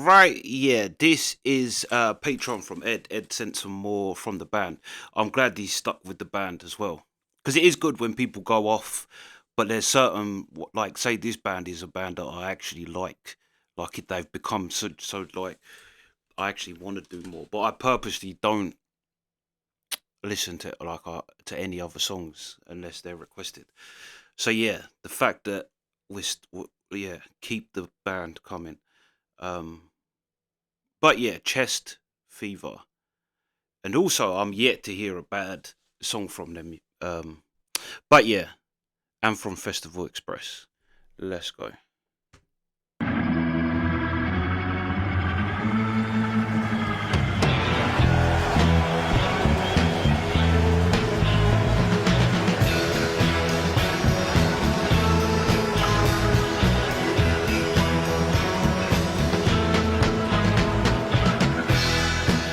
Right, yeah, this is Patreon from Ed. Ed sent some more from the band. I'm glad he's stuck with the band as well. Because it is good when people go off, but there's certain, like, say this band is a band that I actually like. Like, they've become so, like, I actually want to do more. But I purposely don't listen to, like, to any other songs unless they're requested. So, yeah, the fact that yeah, keep the band coming. Um, But yeah, Chest Fever, and also I'm yet to hear a bad song from them. But yeah, and from Festival Express. Let's go.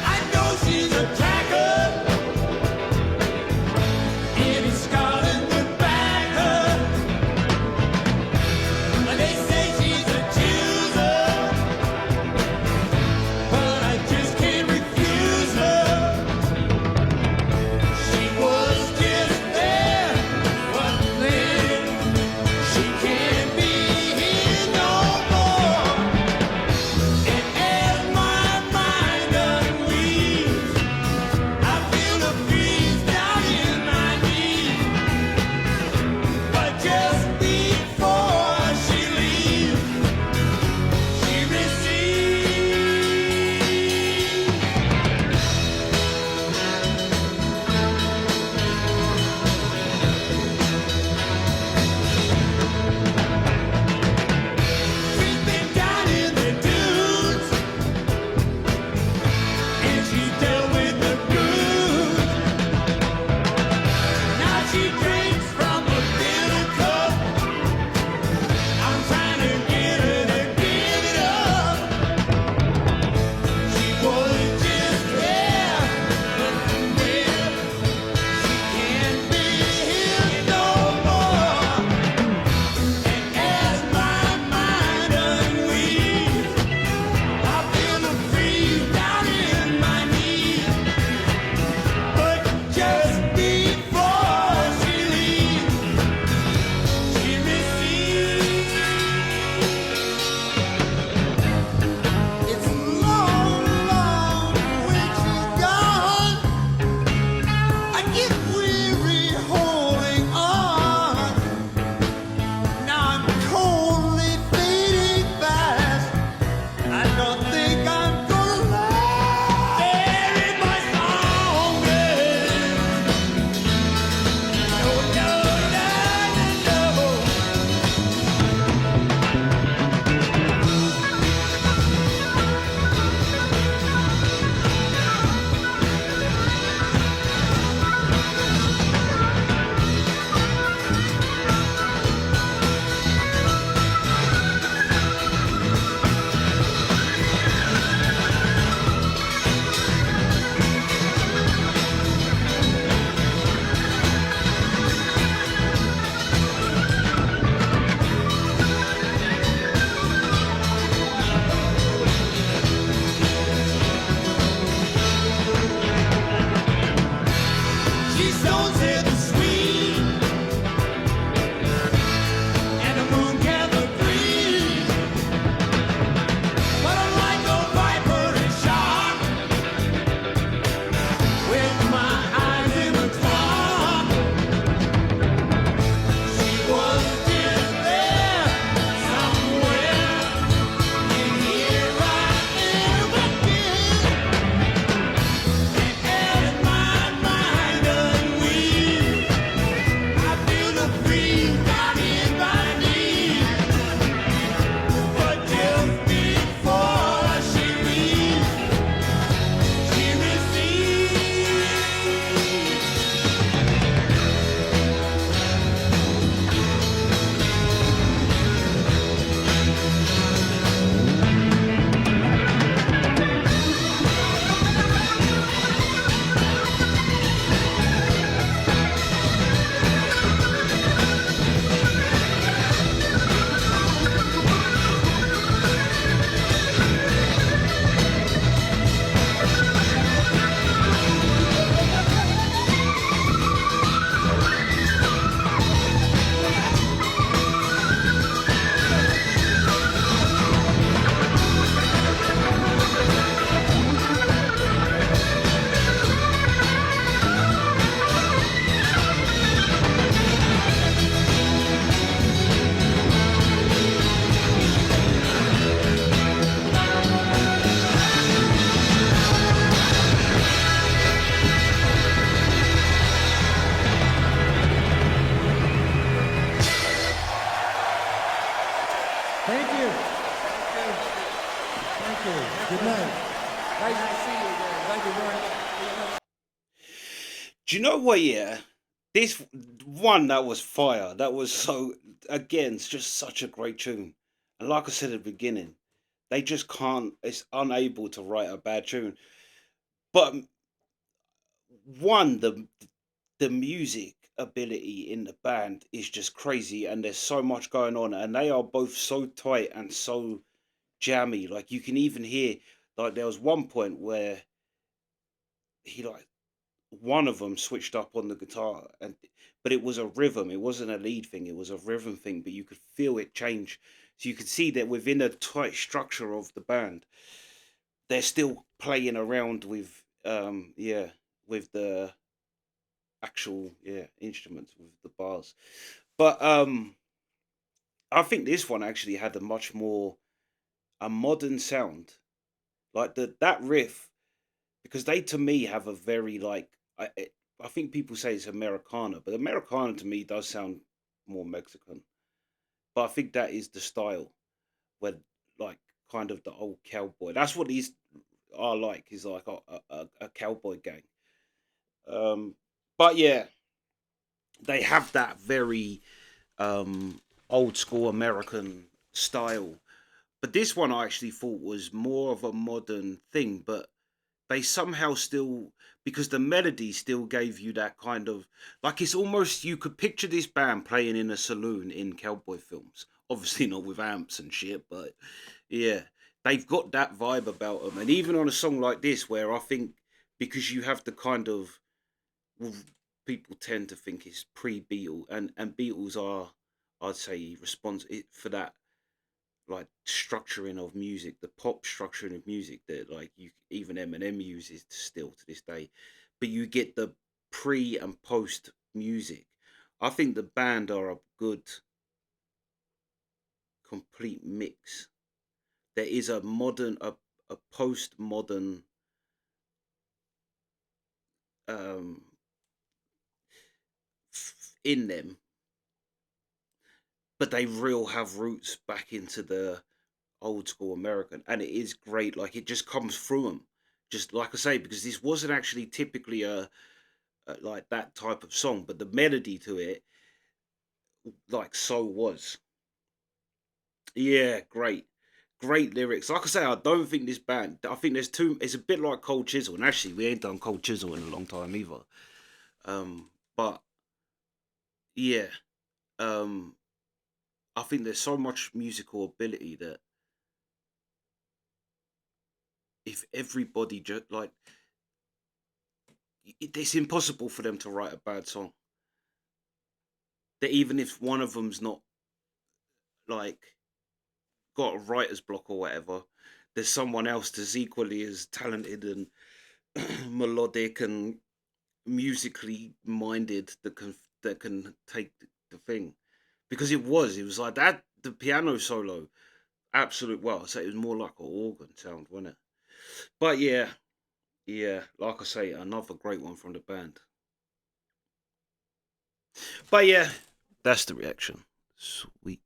I know she's a tracker. Any Scotland would back her. But they you. Good night. Nice to see you again. Thank you very much. Do you know what? Yeah, this one that was fire. That was so again, it's just such a great tune. And like I said at the beginning, they just can't. It's unable to write a bad tune. But one, the music ability in the band is just crazy, and there's so much going on, and they are both so tight and so jammy. Like you can even hear, like there was one point where he like one of them switched up on the guitar, and but it was a rhythm, it wasn't a lead thing, it was a rhythm thing, but you could feel it change. So you could see that within the tight structure of the band, they're still playing around with yeah, with the actual instruments, with the bars. But I think this one actually had a much more a modern sound. Like that riff, because they to me have a very like I think people say it's Americana, but Americana to me does sound more Mexican. But I think that is the style where like kind of the old cowboy. That's what these are like. Is like a cowboy gang. Um, but yeah, they have that very old school American style. But this one I actually thought was more of a modern thing, but they somehow still, because the melody still gave you that kind of like, it's almost, you could picture this band playing in a saloon in cowboy films, obviously not with amps and shit, but yeah, they've got that vibe about them. And even on a song like this, where I think, because you have the kind of, well, people tend to think it's pre-Beatle, and Beatles are, I'd say, responsible for that, like structuring of music, the pop structuring of music that like you even Eminem uses still to this day. But you get the pre and post music. I think the band are a good complete mix. There is a modern, a post modern um in them, but they real have roots back into the old school American, and it is great. Like it just comes through them, just like I say, because this wasn't actually typically a like that type of song, but the melody to it, like so was. Yeah, great, great lyrics. Like I say, I don't think this band. I think there's two. It's a bit like Cold Chisel, and actually, we ain't done Cold Chisel in a long time either. But yeah, um, I think there's so much musical ability that if everybody just like, it's impossible for them to write a bad song. That even if one of them's not like got a writer's block or whatever, there's someone else that's equally as talented and melodic and musically minded that can take the thing. Because it was like that, the piano solo, absolute, well, I say it was more like an organ sound, wasn't it? But yeah, yeah, like I say, another great one from the band. But yeah, that's the reaction. Sweet.